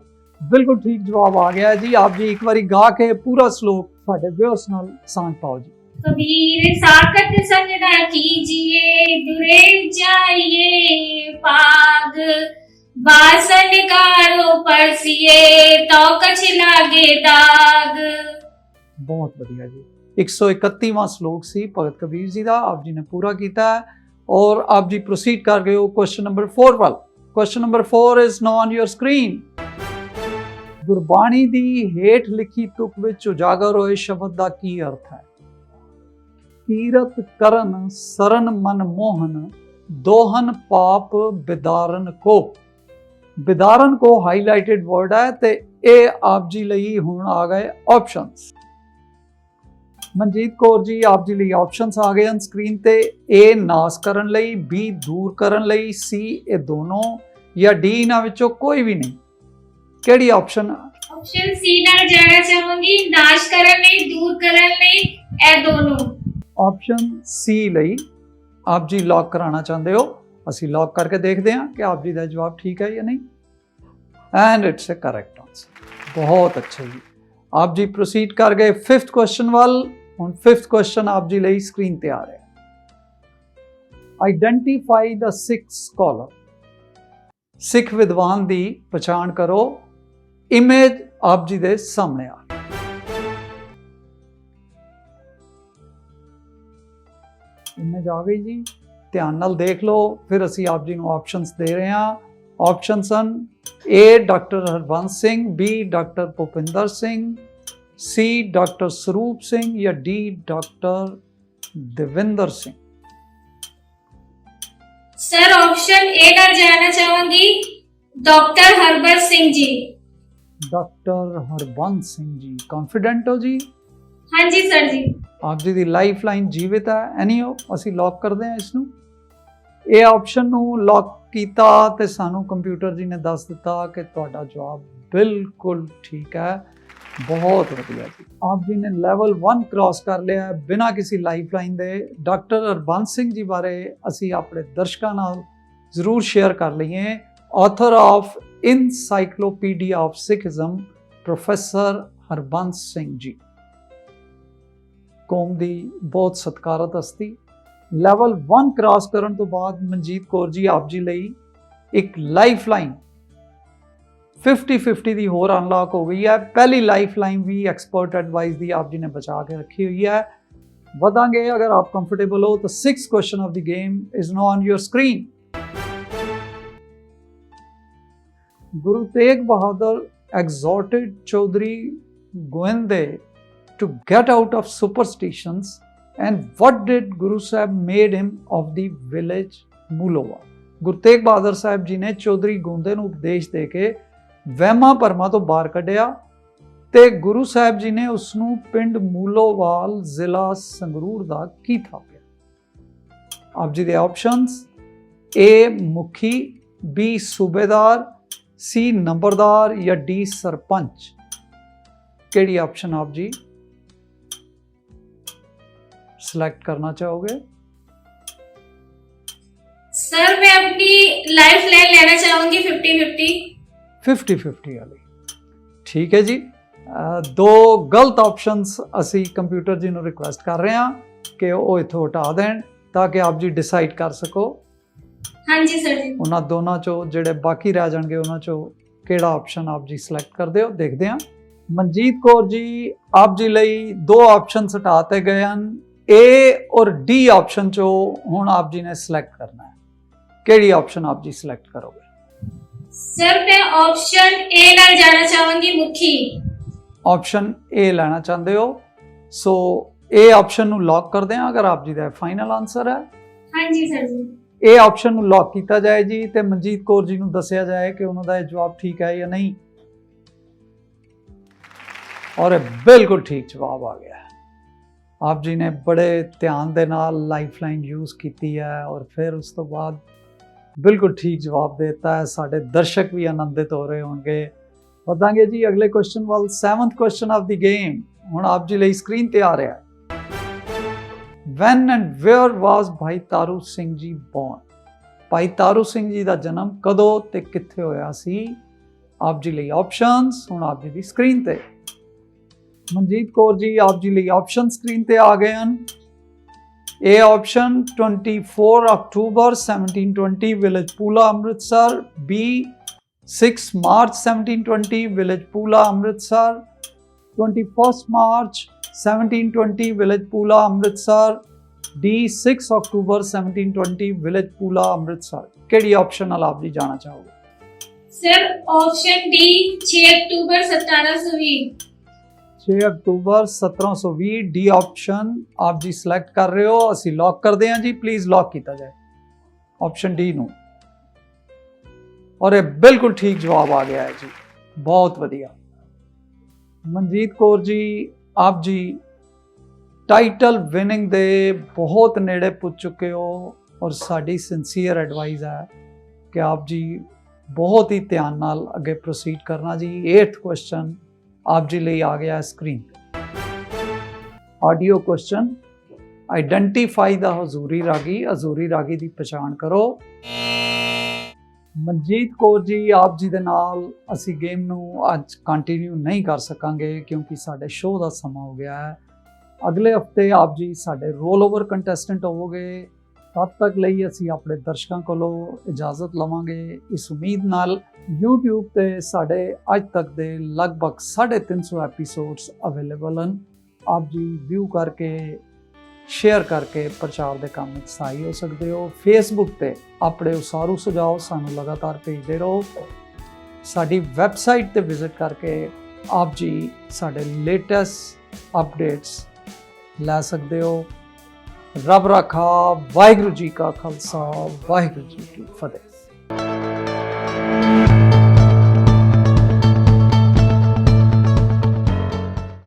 ਬਿਲਕੁਲ ਠੀਕ ਜਵਾਬ ਆ ਗਿਆ ਜੀ। ਆਪ ਜੀ ਇੱਕ ਵਾਰੀ ਗਾ ਕੇ ਪੂਰਾ ਸ਼ਲੋਕ ਸਾਡੇ ਵਿਊਅਰਸ ਨਾਲ ਸਾਂਝ ਪਾਓ ਜੀ। कबीर साकत संग न कीजिए, दुरे जाइए पाग। बासन कारो परसिए तो कछ लागे दाग। बहुत बढ़िया जी। 131वां श्लोक सी भगत कबीर जी का, आप जी ने पूरा किया है और आप जी प्रोसीड कर गए हो क्वेश्चन नंबर 4 वाल। Question number 4 is now on your screen. Gurbani दी हेठ लिखी तुक विच उजागर होए शब्द का की अर्थ है? ਕੀਰਤ ਕਰਨ ਸਰਨ ਮਨ ਮੋਹਨ, ਦੋਹਨ ਪਾਪ ਬਿਦਾਰਨ ਕੋ। ਬਿਦਾਰਨ ਕੋ ਹਾਈਲਾਈਟਡ ਵਰਡ ਹੈ ਤੇ ਇਹ ਆਪ ਜੀ ਲਈ ਹੁਣ ਆ ਗਏ ਆਪਸ਼ਨਸ। ਮਨਜੀਤ ਕੌਰ ਜੀ, ਆਪ ਜੀ ਲਈ ਆਪਸ਼ਨਸ ਆ ਗਏ ਹਨ ਸਕਰੀਨ ਤੇ। A ਨਾਸ ਕਰਨ ਲਈ, B ਦੂਰ ਕਰਨ ਲਈ, C ਇਹ ਦੋਨੋਂ, ਜਾਂ D ਇਹਨਾਂ ਵਿੱਚੋਂ ਕੋਈ ਵੀ ਨਹੀਂ। ਕਿਹੜੀ ਆਪਸ਼ਨ? ਆਪਸ਼ਨ C ਨਾਲ ਜਾਣਾ ਚਾਹਾਂਗੀ। ਨਾਸ਼ ਕਰਨ ਲਈ, ਦੂਰ ਕਰਨ ਲਈ, ਇਹ ਦੋਨੋਂ। ਆਪਸ਼ਨ C ਲਈ ਆਪ ਜੀ ਲੌਕ ਕਰਾਉਣਾ ਚਾਹੁੰਦੇ ਹੋ? ਅਸੀਂ ਲੌਕ ਕਰਕੇ ਦੇਖਦੇ ਹਾਂ ਕਿ ਆਪ ਜੀ ਦਾ ਜਵਾਬ ਠੀਕ ਹੈ ਜਾਂ ਨਹੀਂ। And it's a correct answer. ਬਹੁਤ ਅੱਛਾ ਜੀ, ਆਪ ਜੀ ਪ੍ਰੋਸੀਡ ਕਰ ਗਏ 5th ਕੁਐਸਚਨ ਵੱਲ। ਹੁਣ 5th ਕੁਐਸਚਨ ਆਪ ਜੀ ਲਈ ਸਕਰੀਨ ਤੇ ਆ ਰਿਹਾ ਹੈ। ਆਈਡੈਂਟੀਫਾਈ ਦਾ ਸਿੱਖ ਸਕਾਲਰ। ਸਿੱਖ ਵਿਦਵਾਨ ਦੀ ਪਛਾਣ ਕਰੋ। ਇਮੇਜ ਆਪ ਜੀ ਦੇ ਸਾਹਮਣੇ ਆ। इमेज आ गई जी, ध्यान नाल देख लो। फिर असी आप जी नूं ऑप्शंस दे रहे हैं। ऑप्शन सन A doctor Harbans Singh, B doctor Bhupinder Singh, C doctor Swaroop Singh या D doctor Devinder Singh? Sir option A पर जाना चाहूंगी, doctor Harbans Singh ji. Doctor Harbans Singh ji, confident हो जी? हाँ जी सर जी। ਆਪ ਜੀ ਦੀ ਲਾਈਫ ਲਾਈਨ ਜੀਵਿਤ ਹੈ, ਐਨੀਓ ਅਸੀਂ ਲੌਕ ਕਰਦੇ ਹਾਂ ਇਸ ਨੂੰ। ਇਹ ਆਪਸ਼ਨ ਨੂੰ ਲੌਕ ਕੀਤਾ ਤੇ ਸਾਨੂੰ ਕੰਪਿਊਟਰ ਜੀ ਨੇ ਦੱਸ ਦਿੱਤਾ ਕਿ ਤੁਹਾਡਾ ਜਵਾਬ ਬਿਲਕੁਲ ਠੀਕ ਹੈ। ਬਹੁਤ ਵਧੀਆ ਜੀ, ਆਪ ਜੀ ਨੇ ਲੈਵਲ 1 ਕ੍ਰਾਸ ਕਰ ਲਿਆ ਬਿਨਾਂ ਕਿਸੇ ਲਾਈਫ ਲਾਈਨ ਦੇ। ਡਾਕਟਰ ਹਰਬੰਸ ਸਿੰਘ ਜੀ ਬਾਰੇ ਅਸੀਂ ਆਪਣੇ ਦਰਸ਼ਕਾਂ ਨਾਲ ਜ਼ਰੂਰ ਸ਼ੇਅਰ ਕਰ ਲਈਏ। Author of encyclopaedia of ਸਿੱਖਿਜ਼ਮ professor Harbans Singh ji, ਕੌਮ ਦੀ ਬਹੁਤ ਸਤਿਕਾਰਤ ਹਸਤੀ। ਲੈਵਲ 1 ਕ੍ਰਾਸ ਕਰਨ ਤੋਂ ਬਾਅਦ ਮਨਜੀਤ ਕੌਰ ਜੀ ਆਪ ਜੀ ਲਈ ਇੱਕ ਲਾਈਫ ਲਾਈਨ 50-50 ਦੀ ਹੋਰ ਅਨਲੌਕ ਹੋ ਗਈ ਹੈ। ਪਹਿਲੀ ਲਾਈਫ ਲਾਈਨ ਵੀ ਐਕਸਪਰਟ ਐਡਵਾਈਸ ਦੀ ਆਪ ਜੀ ਨੇ ਬਚਾ ਕੇ ਰੱਖੀ ਹੋਈ ਹੈ। ਵਧਾਂਗੇ, ਅਗਰ ਆਪ ਕੰਫਰਟੇਬਲ ਹੋ ਤਾਂ 6th question of the game is now on your screen. Guru Tegh Bahadur exhorted Chaudhary Goende to get out of superstitions, and what did Guru Sahib made him of the village Mulova? Guru Tegh Bahadur Sahib ji ਨੇ ਚੌਧਰੀ ਗੋਂਦੇ ਨੂੰ ਉਪਦੇਸ਼ ਦੇ ਕੇ ਵਹਿਮਾਂ ਭਰਮਾਂ ਤੋਂ ਬਾਹਰ ਕੱਢਿਆ ਤੇ ਗੁਰੂ ਸਾਹਿਬ ਜੀ ਨੇ ਉਸ ਨੂੰ ਪਿੰਡ ਮੂਲੋਵਾਲ ਜ਼ਿਲ੍ਹਾ ਸੰਗਰੂਰ ਦਾ ਕੀ ਥਾਪਿਆ? ਆਪ ਜੀ ਦੇ ਆਪਸ਼ਨਸ ਏ ਮੁਖੀ, ਬੀ ਸੂਬੇਦਾਰ, ਸੀ ਨੰਬਰਦਾਰ ਜਾਂ ਡੀ ਸਰਪੰਚ। ਕਿਹੜੀ ਆਪਸ਼ਨ ਆਪ ਜੀ सिलेक्ट करना चाहोगे? सर मैं अपनी लाइफ लाइन लेना चाहूंगी 50-50। 50-50 वाली, ठीक है जी। दो गलत ऑप्शंस ਅਸੀਂ ਕੰਪਿਊਟਰ ਜੀ ਨੂੰ ਰਿਕੁਐਸਟ ਕਰ ਰਹੇ ਹਾਂ ਕਿ ਉਹ ਇਥੋਂ ਹਟਾ ਦੇਣ ਤਾਂ ਕਿ ਆਪ ਜੀ ਡਿਸਾਈਡ ਕਰ ਸਕੋ। ਹਾਂਜੀ ਸਰ ਜੀ। ਉਹਨਾਂ ਦੋਨਾਂ ਚੋਂ ਜਿਹੜੇ ਬਾਕੀ ਰਹਿ ਜਾਣਗੇ ਉਹਨਾਂ ਚੋਂ ਕਿਹੜਾ ਆਪਸ਼ਨ ਆਪ ਜੀ ਸਿਲੈਕਟ ਕਰਦੇ ਹੋ, ਦੇਖਦੇ ਹਾਂ। ਮਨਜੀਤ ਕੌਰ ਜੀ ਆਪ ਜੀ ਲਈ ਦੋ ਆਪਸ਼ਨਸ ਹਟਾਤੇ ਗਏ ਹਨ। ए और डी ऑप्शन चो हुण आप जी ने सिलेक्ट करना है। केड़ी ऑप्शन आप जी सिलेक्ट करोगे? सर मैं ऑप्शन ए नाल जाना चाहूंगी, मुखी। ऑप्शन ए लेना चाहते हो, सो ए ऑप्शन नु लॉक कर दें अगर आप जी दा फाइनल आंसर है। हाँ जी सर जी। ए ऑप्शन नु लॉक किया जाए जी ते मनजीत कौर जी नु दसिया जाए कि उन्हों दा जवाब ठीक है या नहीं, और बिल्कुल ठीक जवाब आ गया। आप जी ने बड़े ध्यान दे नाल लाइफ लाइन यूज़ की है और फिर उस तो बाद बिल्कुल ठीक जवाब देता है। साढ़े दर्शक भी आनंदित हो रहे होंगे। बताएंगे जी अगले क्वेश्चन वाल, 7th question of the game हुण आप जी ਲਈ स्क्रीन ते आ रहा है। When and where was भाई तारू सिंह जी born? भाई तारू सिंह जी ਦਾ ਜਨਮ ਕਦੋਂ ਤੇ ਕਿੱਥੇ ਹੋਇਆ ਸੀ? आप जी ਲਈ ऑप्शंस हुण आप जी ਦੀ स्क्रीन ਤੇ। ਮਨਜੀਤ ਕੌਰ ਜੀ ਆਪ ਜੀ ਲਈ ਆਪਸ਼ਨ ਸਕਰੀਨ ਤੇ ਆ ਗਏ ਹਨ। ए ऑप्शन 24 अक्टूबर 1720 विलेज पूला अमृतसर, बी 6 मार्च 1720 विलेज पूला अमृतसर, 21 मार्च 1720 विलेज पूला अमृतसर, डी 6 अक्टूबर 1720 विलेज पूला अमृतसर। केड़ी ऑप्शन नाल आप जी जाना चाहोगे? सर ऑप्शन डी 6 अक्टूबर 1720। 6 अक्टूबर 1720 डी ऑप्शन आप जी सिलेक्ट कर रहे हो। ਅਸੀਂ लॉक करते हैं जी, प्लीज़ लॉक किया जाए ऑप्शन डी ਨੂੰ। और ਇਹ बिल्कुल ठीक जवाब आ गया है जी, बहुत वधिया। ਮਨਜੀਤ ਕੌਰ जी आप जी टाइटल विनिंग ਦੇ बहुत नेड़े पुज चुके हो और साड़ी सिंसीयर एडवाइस है कि आप जी बहुत ही ध्यान नाल अगे प्रोसीड करना जी। 8th क्वेश्चन आप जी ਲਈ ਆ ਗਿਆ ਸਕਰੀਨ ਤੇ। ਆਡੀਓ ਕੁਐਸਚਨ, ਆਈਡੈਂਟੀਫਾਈ ਦਾ ਹਜ਼ੂਰੀ ਰਾਗੀ। ਹਜ਼ੂਰੀ ਰਾਗੀ ਦੀ ਪਛਾਣ ਕਰੋ। ਮਨਜੀਤ ਕੌਰ ਜੀ ਆਪ ਜੀ ਦੇ ਨਾਲ ਅਸੀਂ ਗੇਮ ਨੂੰ ਅੱਜ ਕੰਟੀਨਿਊ ਨਹੀਂ ਕਰ ਸਕਾਂਗੇ ਕਿਉਂਕਿ ਸਾਡੇ ਸ਼ੋਅ ਦਾ ਸਮਾਂ ਹੋ ਗਿਆ ਹੈ। ਅਗਲੇ ਹਫਤੇ ਆਪ ਜੀ ਸਾਡੇ ਰੋਲ ਓਵਰ ਕੰਟੈਸਟੈਂਟ ਹੋਵੋਗੇ। तब तक ਲਈ ਅਸੀਂ ਆਪਣੇ ਦਰਸ਼ਕਾਂ ਕੋਲੋਂ ਇਜਾਜ਼ਤ ਲਵਾਂਗੇ ਇਸ ਉਮੀਦ ਨਾਲ YouTube ਤੇ ਸਾਡੇ ਅੱਜ ਤੱਕ ਦੇ ਲਗਭਗ 350 ਐਪੀਸੋਡਸ ਅਵੇਲੇਬਲ ਹਨ। ਆਪ ਜੀ ਵਿਊ ਕਰਕੇ ਸ਼ੇਅਰ ਕਰਕੇ ਪ੍ਰਚਾਰ ਦੇ ਕੰਮ ਵਿੱਚ ਸਹਾਈ ਹੋ ਸਕਦੇ ਹੋ। Facebook ਤੇ ਆਪਣੇ ਉਸਾਰੂ ਸੁਝਾਅ ਸਾਨੂੰ ਲਗਾਤਾਰ ਭੇਜਦੇ ਰਹੋ। ਸਾਡੀ ਵੈਬਸਾਈਟ ਤੇ ਵਿਜ਼ਿਟ ਕਰਕੇ ਆਪ ਜੀ ਸਾਡੇ ਲੇਟੈਸਟ ਅਪਡੇਟਸ ਲੈ ਸਕਦੇ ਹੋ। ਰੱਬ ਰਾਖਾ। ਵਾਹਿਗੁਰੂ ਜੀ ਕਾ ਖਾਲਸਾ, ਵਾਹਿਗੁਰੂ ਜੀ ਕੀ ਫਤਿਹ।